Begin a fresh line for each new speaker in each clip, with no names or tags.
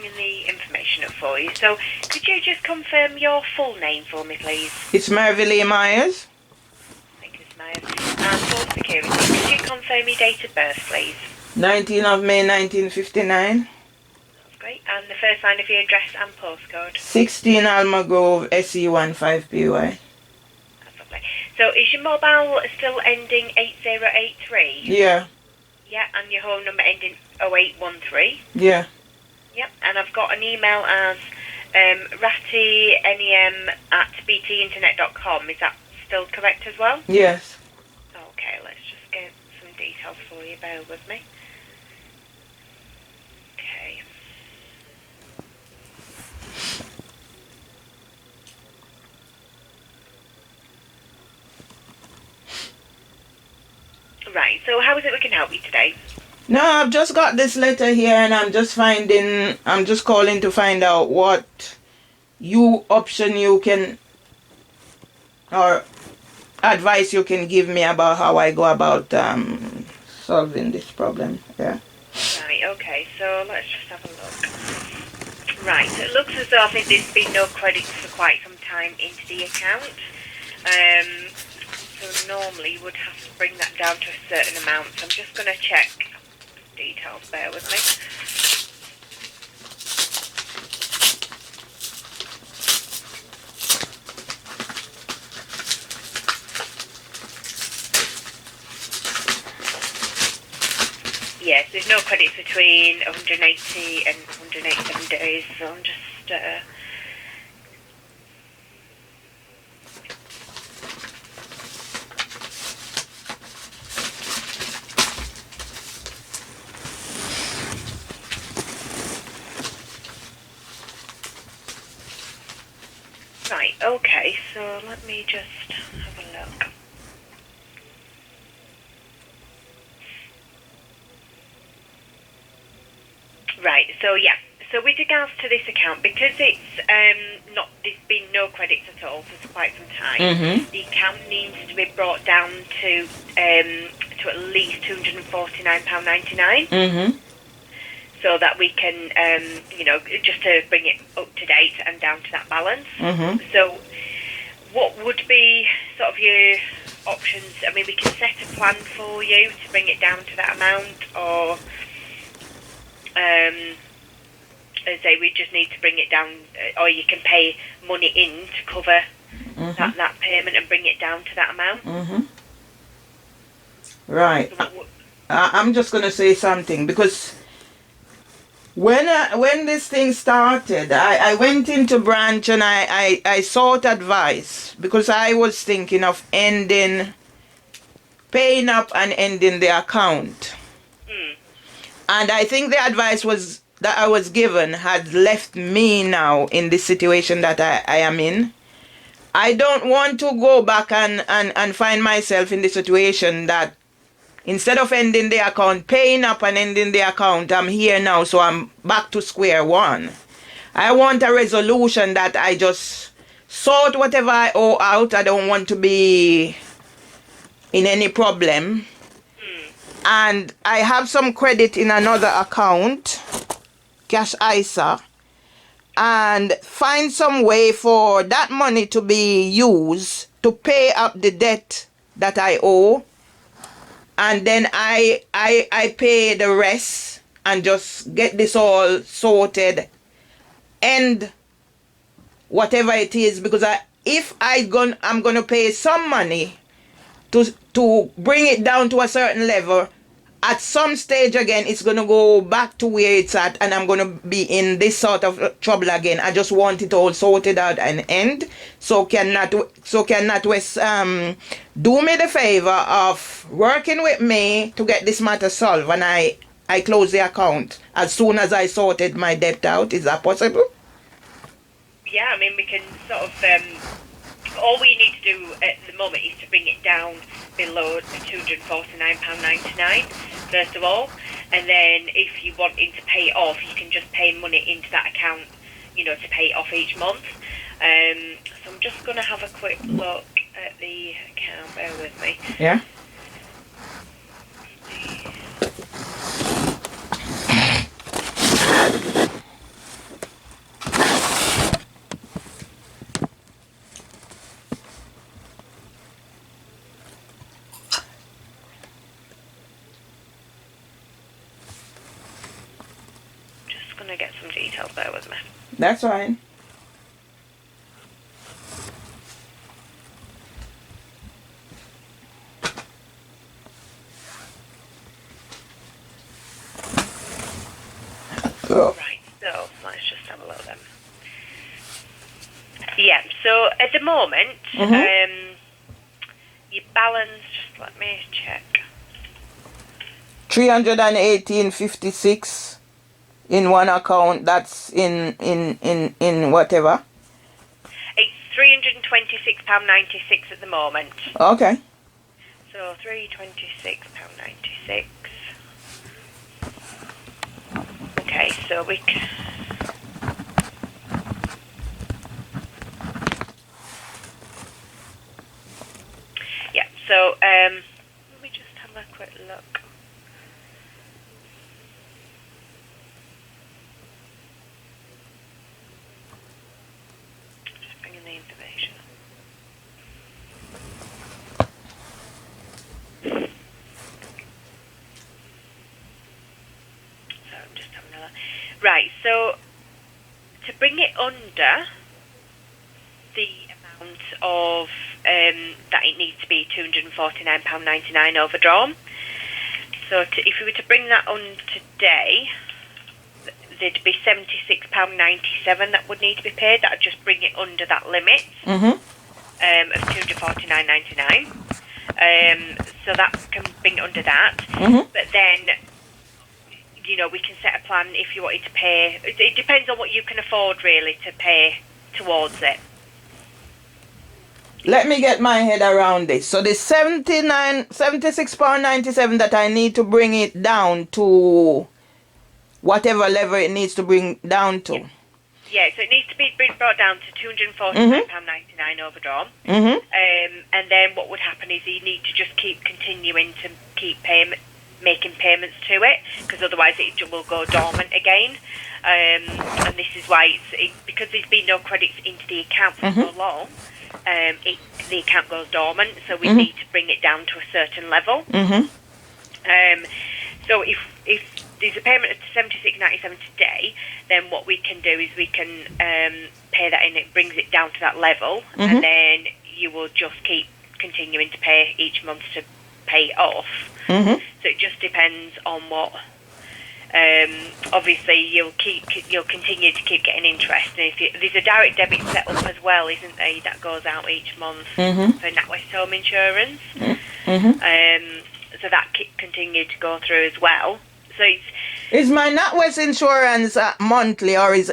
bringing the information up for you. So, could you just confirm your full name for me, please?
It's MERVELEE Myers.
Thank you, Ms. Myers. And for security, could you confirm your date of birth, please?
19th of May 1959.
That's great. And the first line of your address and postcode?
16 Alma Grove, SE15PY.
That's lovely. So, is your mobile still ending 8083?
Yeah.
Yeah, and your home number ending 0813?
Yeah.
Yep, and I've got an email as rattynem@btinternet.com. Is that still correct as well?
Yes.
Okay, let's just get some details for you. Bear with me. Okay. Right, so how is it we can help you today?
No, I've just got this letter here and I'm just calling to find out what option you can, or advice you can give me about how I go about solving this problem. Yeah.
Right, okay, so let's just have a look. Right, so it looks as though I think there's been no credits for quite some time into the account. So normally you would have to bring that down to a certain amount. So I'm just going to check details, bear with me. Yes, there's no credits between 180 and 187 days, so I'm just right, okay, so let me just have a look. Right, so yeah, so with regards to this account, because it's there's been no credits at all for quite some time, the account needs to be brought down to at least £249.99. So that we can, just to bring it up to date and down to that balance. So what would be sort of your options? I mean, we can set a plan for you to bring it down to that amount, or as I say, we just need to bring it down, or you can pay money in to cover that payment and bring it down to that amount.
Right. I'm just going to say something, because when this thing started, I went into branch and I sought advice, because I was thinking of paying up and ending the account. And I think the advice that I was given had left me now in this situation that I am in. I don't want to go back and find myself in the situation that instead of ending the account, paying up and ending the account, I'm here now, so I'm back to square one. I want a resolution that I just sort whatever I owe out. I don't want to be in any problem. And I have some credit in another account, Cash ISA, and find some way for that money to be used to pay up the debt that I owe. And then I pay the rest and just get this all sorted, and whatever it is, because I'm gonna pay some money to bring it down to a certain level, at some stage again it's gonna go back to where it's at, and I'm gonna be in this sort of trouble again. I just want it all sorted out and end. So can NatWest do me the favor of working with me to get this matter solved, and I close the account as soon as I sorted my debt out? Is that possible?
Yeah, I mean, we can sort of all we need to do at the moment is to bring it down below £249.99 first of all, and then if you wanting to pay it off, you can just pay money into that account, to pay it off each month. So I'm just going to have a quick look at the account, bear with me.
Yeah. That's fine.
Right, so let's just have a look then. Yeah, so at the moment, your balance, just let me check.
318.56 in one account. That's in whatever.
It's £326.96 at the moment.
Okay.
So £326.96. Okay, so we can. Yeah, so let me just have a quick look. Just bringing the information up. So I'm just having a look. Right, so to bring it under the amount of that it needs to be £249.99 overdrawn. So if we were to bring that on today, there'd be £76.97 that would need to be paid. That would just bring it under that limit of £249.99. So that can bring it under that. But then, you know, we can set a plan if you wanted to pay. It depends on what you can afford, really, to pay towards it.
Let me get my head around this. So the £76.97 that I need to bring it down to whatever level it needs to bring down to.
Yeah, so it needs to be brought down to £249.99 overdrawn. And then what would happen is you need to just keep continuing to making payments to it, because otherwise it will go dormant again. And this is why because there's been no credits into the account for so long. The account goes dormant, so we need to bring it down to a certain level. So if there's a payment of £76.97 today, then what we can do is we can pay that in. It brings it down to that level, and then you will just keep continuing to pay each month to pay it off. So it just depends on what. Obviously, you'll continue to keep getting interest, and there's a direct debit set up as well, isn't there? That goes out each month for NatWest Home Insurance. So that continue to go through as well. So
is my NatWest insurance monthly or is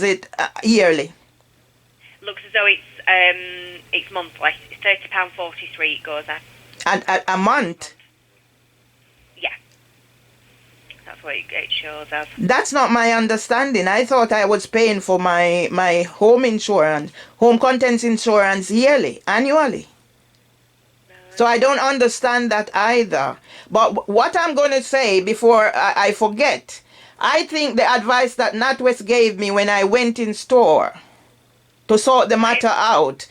it yearly?
Looks as though it's monthly. It's £30.43 it goes at.
A month.
That's what it shows as.
That's not my understanding. I thought I was paying for my home insurance, home contents insurance annually. So I don't understand that either. But what I'm going to say before I forget, I think the advice that NatWest gave me when I went in store to sort the matter out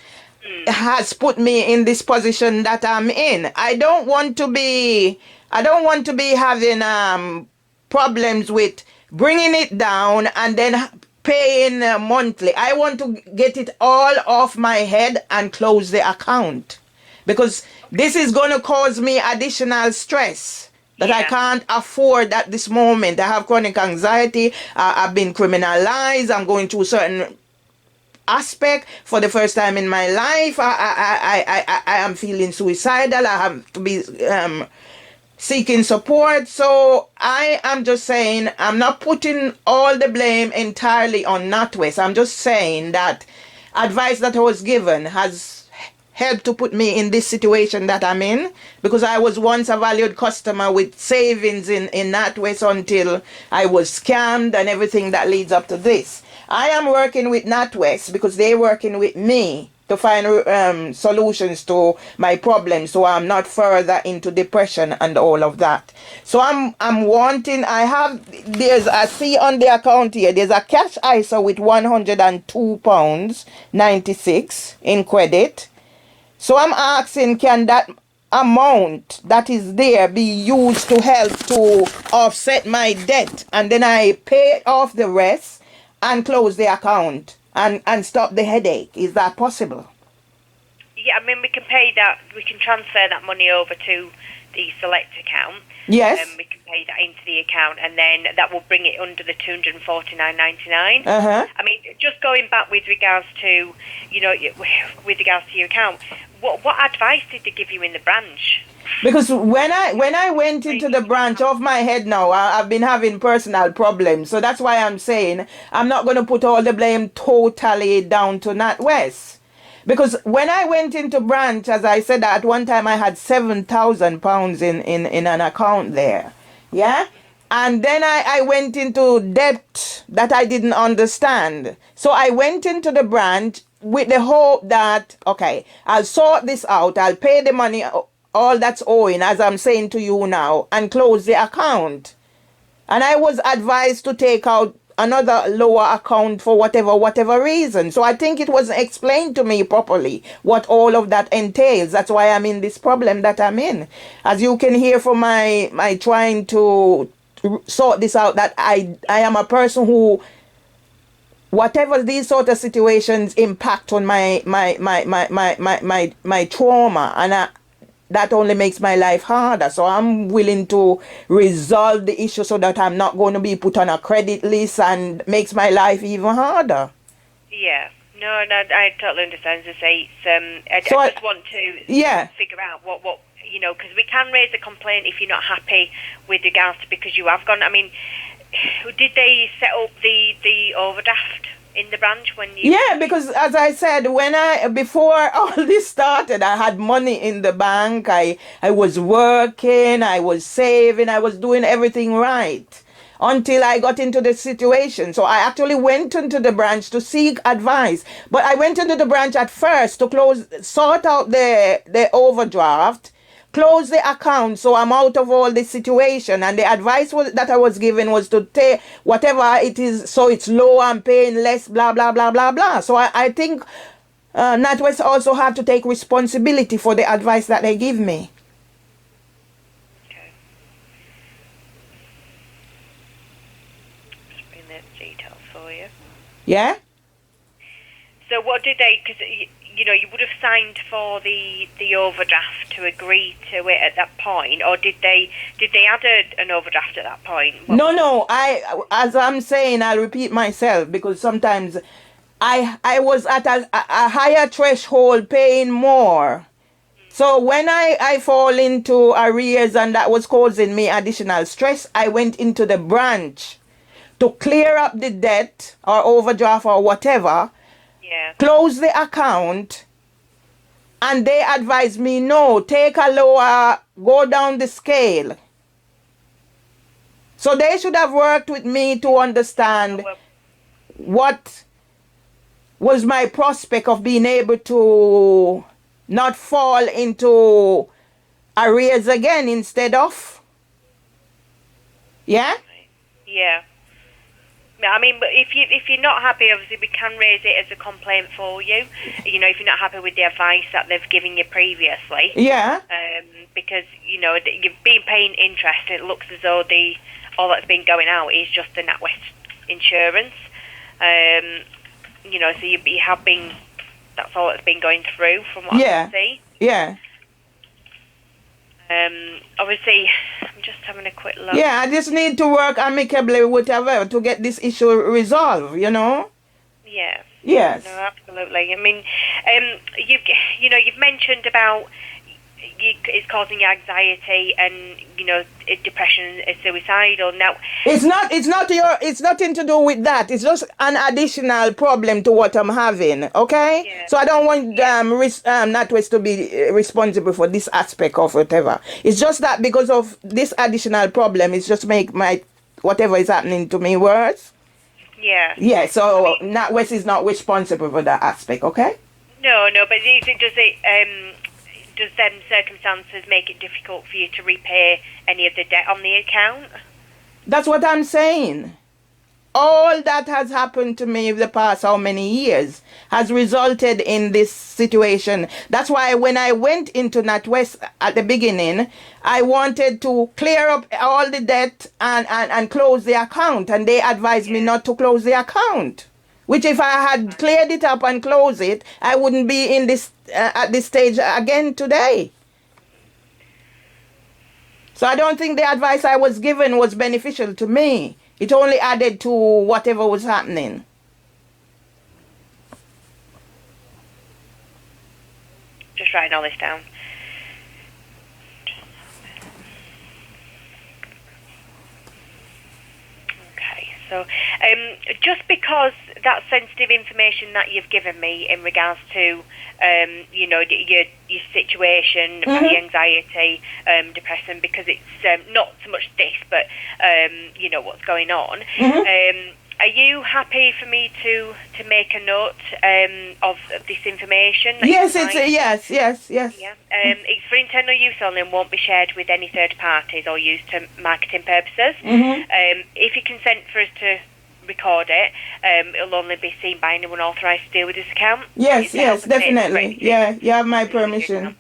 has put me in this position that I'm in. I don't want to be having problems with bringing it down and then paying monthly. I want to get it all off my head and close the account, because this is going to cause me additional stress that I can't afford at this moment. I have chronic anxiety. I've been criminalized. I'm going through certain aspect for the first time in my life. I am feeling suicidal. I have to be seeking support. So I am just saying, I'm not putting all the blame entirely on NatWest. I'm just saying that advice that I was given has helped to put me in this situation that I'm in, because I was once a valued customer with savings in NatWest until I was scammed and everything that leads up to this. I am working with NatWest because they're working with me to find solutions to my problems, so I'm not further into depression and all of that. So I see on the account here, there's a cash ISA with £102.96 in credit. So I'm asking, can that amount that is there be used to help to offset my debt, and then I pay off the rest and close the account and stop the headache. Is that possible?
Yeah, I mean, we can pay that, we can transfer that money over to the select account.
Yes.
We can pay that into the account, and then that will bring it under the $249.99.
Uh-huh.
I mean, just going back with regards to, you know, with regards to your account, what advice did they give you in the branch?
Because when I went into the branch, off my head now, I've been having personal problems. So that's why I'm saying I'm not going to put all the blame totally down to NatWest. Because when I went into branch, as I said, at one time I had £7,000 in an account there. Yeah? And then I went into debt that I didn't understand. So I went into the branch with the hope that, okay, I'll sort this out. I'll pay the money, all that's owing, as I'm saying to you now, and close the account. And I was advised to take out another lower account for whatever reason. So I think it wasn't explained to me properly what all of that entails. That's why I'm in this problem that I'm in. As you can hear from my trying to sort this out, that I am a person who, whatever these sort of situations impact on my trauma, and that only makes my life harder. So I'm willing to resolve the issue so that I'm not going to be put on a credit list and makes my life even harder.
Yeah. No, I totally understand. As I say, I just want to figure out what you know, because we can raise a complaint if you're not happy with regards to, because you have gone. I mean, did they set up the overdraft in the branch when you?
Yeah, because as I said, before all this started, I had money in the bank. I was working, I was saving, I was doing everything right until I got into the situation. So I actually went into the branch to seek advice. But I went into the branch at first to sort out the overdraft, close the account, so I'm out of all this situation. And the advice that I was given was to take whatever it is, so it's low, I'm paying less, blah blah blah blah blah. So I think NatWest also have to take responsibility for the advice that they give me.
Okay. Just bring the details for you.
Yeah.
So what did they? Because you know, you would have signed for the overdraft to agree to it at that point, or did they add an overdraft at that point?
No. As I'm saying, I'll repeat myself, because sometimes I was at a higher threshold, paying more. So when I fall into arrears and that was causing me additional stress, I went into the branch to clear up the debt or overdraft or whatever.
Yeah.
Close the account, and they advised me, no, take a lower, go down the scale. So they should have worked with me to understand what was my prospect of being able to not fall into arrears again instead of. Yeah?
Yeah. I mean, but if you're not happy, obviously we can raise it as a complaint for you. You know, if you're not happy with the advice that they've given you previously.
Yeah.
Because you know you've been paying interest. It looks as though all that's been going out is just the NatWest insurance. You know, so you have been. That's all that's been going through from what I can see.
Yeah.
Obviously, I'm just having a quick look.
Yeah, I just need to work amicably with whatever to get this issue resolved, you know?
Yeah.
Yes.
No, absolutely. I mean, you've mentioned about it's causing you anxiety and, you know, depression and suicidal. Now,
it's nothing to do with that. It's just an additional problem to what I'm having, okay?
Yeah.
So I don't want NatWest to be responsible for this aspect of whatever. It's just that because of this additional problem, it's just make my whatever is happening to me worse.
Yeah.
Yeah, so NatWest is not responsible for that aspect, okay?
No, but does them circumstances make it difficult for you to repay any of the debt on the account?
That's what I'm saying. all that has happened to me the past how many years has resulted in this situation. That's why when I went into NatWest at the beginning, I wanted to clear up all the debt and close the account, and they advised me not to close the account. Which if I had cleared it up and closed it, I wouldn't be in this at this stage again today. So I don't think the advice I was given was beneficial to me. It only added to whatever was happening.
Just writing all this down. Okay, so just because that sensitive information that you've given me in regards to, you know, your situation, about your anxiety, depression, because it's not so much this, but you know what's going on. Are you happy for me to make a note of this information?
Yes, it's yes.
Yeah. It's for internal use only and won't be shared with any third parties or used to marketing purposes. If you consent for us to record it, it'll only be seen by anyone authorised to deal with this account.
Yes, definitely. Yeah, you have my permission.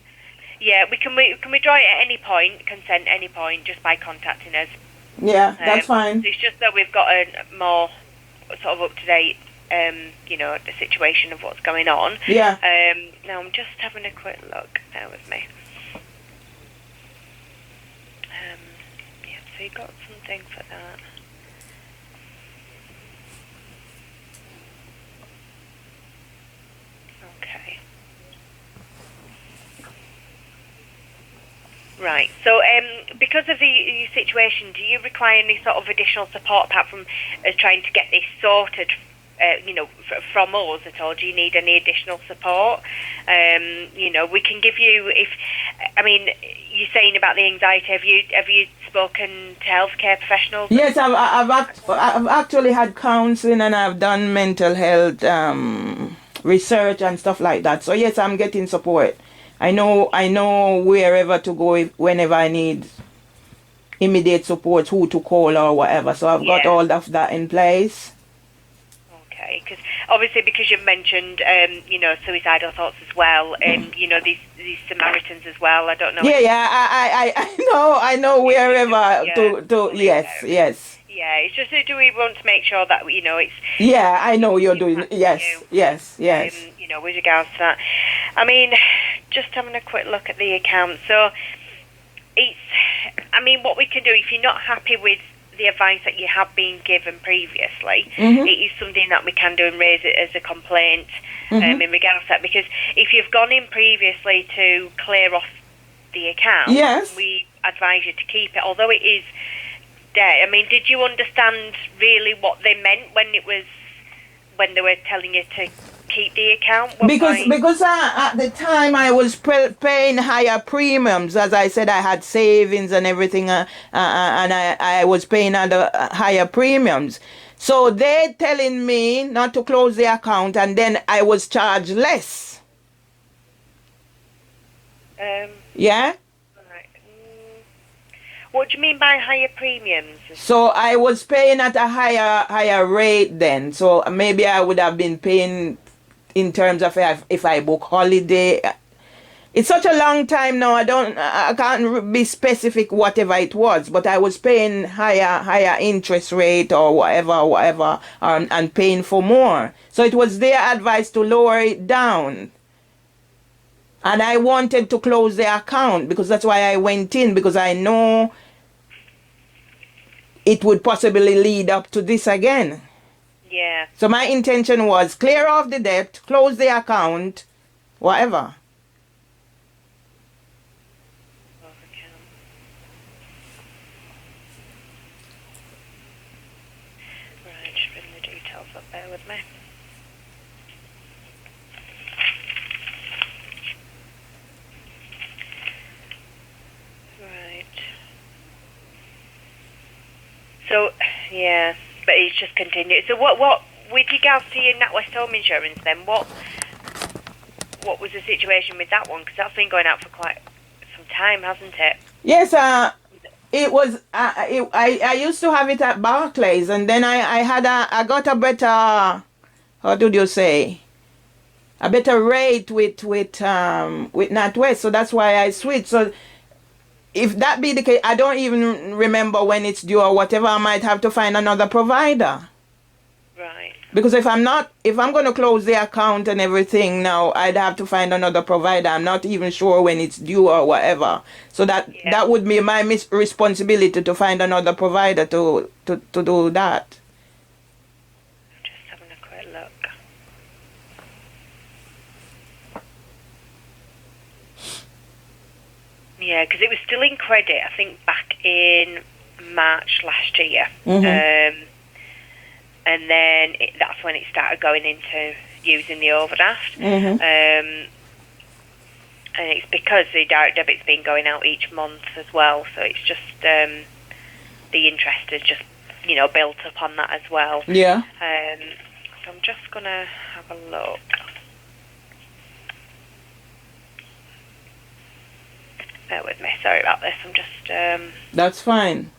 Yeah, we can withdraw it at any point, consent at any point, just by contacting us.
Yeah, that's fine.
It's just that we've got a more sort of up to date, you know, the situation of what's going on.
Yeah.
Now I'm just having a quick look. Bear with me. Yeah, so you got something for that. Okay. Right. So, because of the situation, do you require any sort of additional support apart from trying to get this sorted, you know, from us at all? Do you need any additional support? You know, we can give you. You're saying about the anxiety. Have you spoken to healthcare professionals?
Yes, I've actually had counselling and I've done mental health research and stuff like that. So yes, I'm getting support. I know wherever to go whenever I need immediate support, who to call or whatever. So I've got all of that in place.
Okay, because obviously because you've mentioned, you know, suicidal thoughts as well, and you know these Samaritans as well. I don't know.
Yeah, I know wherever to yes.
Yeah, it's just do we want to make sure that, you know, it's...
Yeah, I know you're doing... Yes.
You know, with regards to that. I mean, just having a quick look at the account. So, it's... I mean, what we can do, if you're not happy with the advice that you have been given previously, it is something that we can do and raise it as a complaint in regards to that. Because if you've gone in previously to clear off the account, we advise you to keep it, although it is... I mean, did you understand really what they meant when they were telling you to keep the account?
Because at the time I was paying higher premiums. As I said, I had savings and everything, and I was paying under higher premiums. So they're telling me not to close the account, and then I was charged less. Yeah?
What do you mean by higher premiums?
So I was paying at a higher rate then. So maybe I would have been paying in terms of if I book holiday. It's such a long time now. I can't be specific whatever it was, but I was paying higher interest rate or whatever, and paying for more. So it was their advice to lower it down. And I wanted to close the account because that's why I went in, because I know it would possibly lead up to this again.
Yeah.
So my intention was clear off the debt, close the account, whatever.
Right, just bring the details up there with me. So, yeah, but it's just continued. So what with regards to your NatWest Home Insurance then, what was the situation with that one? Because that's been going out for quite some time, hasn't it?
Yes, It was I used to have it at Barclays, and then I got a better, how did you say, a better rate with NatWest, so that's why I switched. So if that be the case, I don't even remember when it's due or whatever. I might have to find another provider.
Right.
Because if I'm going to close the account and everything now, I'd have to find another provider. I'm not even sure when it's due or whatever. So that would be my responsibility to find another provider to do that.
Just having a quick look. Yeah, because it was still in credit, I think, back in March last year. And then that's when it started going into using the overdraft. And it's because the direct debit's been going out each month as well, so it's just the interest is just, built up on that as well.
Yeah.
So I'm just going to have a look. Bear with me, sorry about this. I'm just...
That's fine.